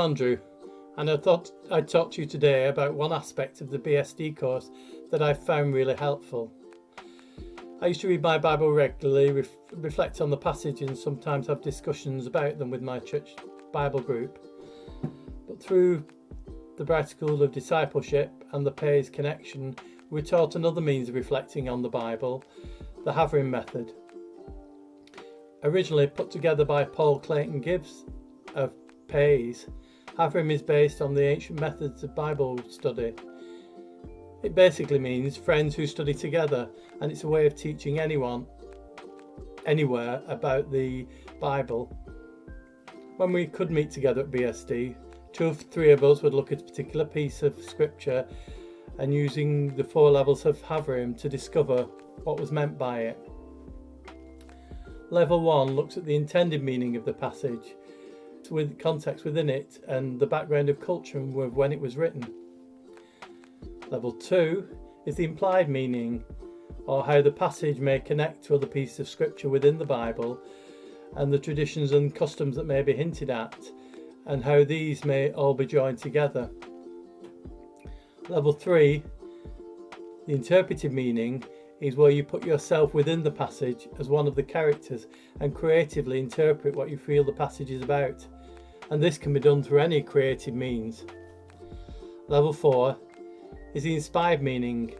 Andrew, and I thought I'd talk to you today about one aspect of the BSD course that I found really helpful. I used to read my Bible regularly, reflect on the passage, and sometimes have discussions about them with my church Bible group. But through the Bright School of Discipleship and the Pays Connection, we were taught another means of reflecting on the Bible, the Haverim method. Originally put together by Paul Clayton Gibbs of Pays, Haverim is based on the ancient methods of Bible study. It basically means friends who study together, and it's a way of teaching anyone, anywhere about the Bible. When we could meet together at BSD, 2 or 3 of us would look at a particular piece of scripture and using the 4 levels of Haverim to discover what was meant by it. Level 1 looks at the intended meaning of the passage, with context within it and the background of culture and when it was written. Level 2 is the implied meaning, or how the passage may connect to other pieces of scripture within the Bible and the traditions and customs that may be hinted at, and how these may all be joined together. Level 3, the interpretive meaning, is where you put yourself within the passage as one of the characters and creatively interpret what you feel the passage is about. And this can be done through any creative means. Level 4 is the inspired meaning,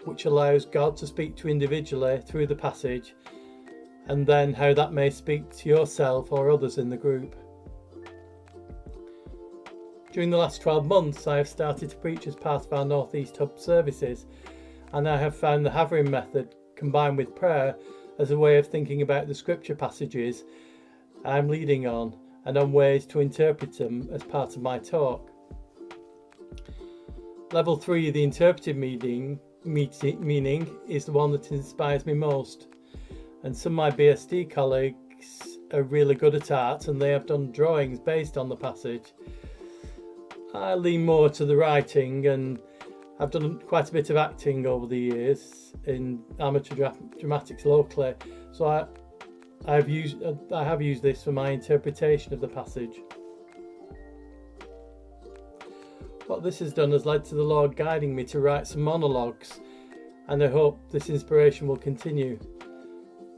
which allows God to speak to individually through the passage, and then how that may speak to yourself or others in the group. During the last 12 months, I have started to preach as part of our North East Hub services, and I have found the Haverim method combined with prayer as a way of thinking about the scripture passages I'm leading on and on ways to interpret them as part of my talk. Level 3, the interpretive meaning is the one that inspires me most, and some of my BSD colleagues are really good at art and they have done drawings based on the passage. I lean more to the writing, and I've done quite a bit of acting over the years in amateur dramatics locally, so I have used this for my interpretation of the passage. What this has done has led to the Lord guiding me to write some monologues, and I hope this inspiration will continue.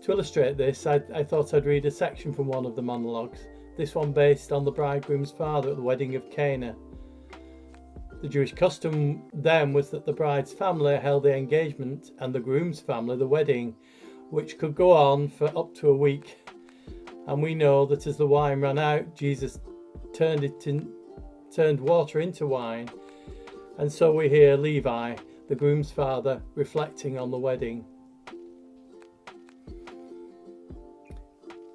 To illustrate this, I thought I'd read a section from one of the monologues, this one based on the bridegroom's father at the wedding of Cana. The Jewish custom then was that the bride's family held the engagement and the groom's family the wedding, which could go on for up to a week. And we know that as the wine ran out, Jesus turned water into wine. And so we hear Levi, the groom's father, reflecting on the wedding.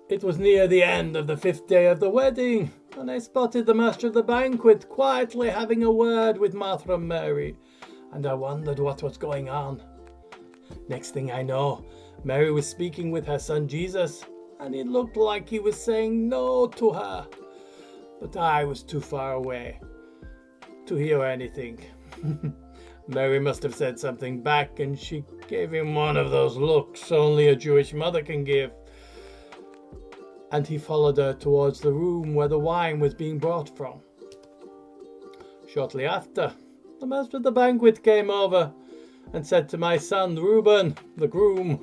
It was near the end of the 5th day of the wedding, and I spotted the master of the banquet quietly having a word with Martha and Mary, and I wondered what was going on. Next thing I know, Mary was speaking with her son Jesus, and it looked like he was saying no to her, but I was too far away to hear anything. Mary must have said something back, and she gave him one of those looks only a Jewish mother can give. And he followed her towards the room where the wine was being brought from. Shortly after, the master of the banquet came over and said to my son Reuben, the groom,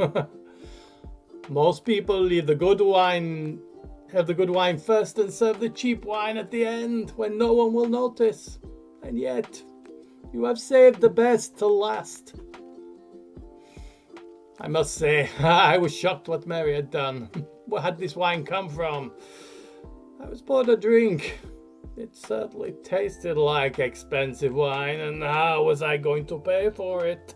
most people have the good wine first and serve the cheap wine at the end when no one will notice. And yet, you have saved the best till last. I must say, I was shocked what Mary had done. Where had this wine come from? I was poured a drink. It certainly tasted like expensive wine, and how was I going to pay for it?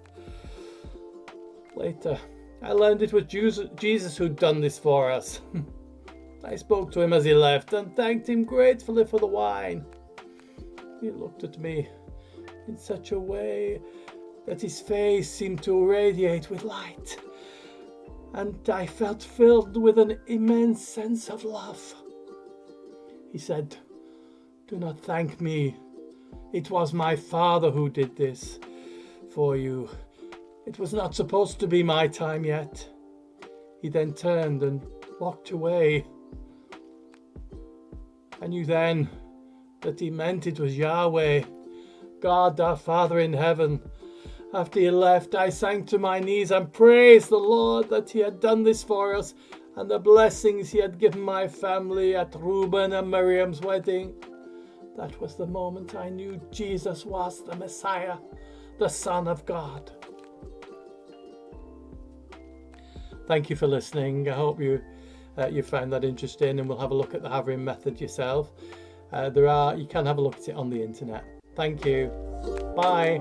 Later, I learned it was Jesus who'd done this for us. I spoke to him as he left and thanked him gratefully for the wine. He looked at me in such a way that his face seemed to radiate with light, and I felt filled with an immense sense of love. He said, "Do not thank me. It was my Father who did this for you. It was not supposed to be my time yet." He then turned and walked away. I knew then that he meant it was Yahweh, God our Father in heaven. After he left, I sank to my knees and praised the Lord that he had done this for us and the blessings he had given my family at Reuben and Miriam's wedding. That was the moment I knew Jesus was the Messiah, the Son of God. Thank you for listening. I hope you found that interesting, and we'll have a look at the Haverim method yourself. You can have a look at it on the internet. Thank you. Bye.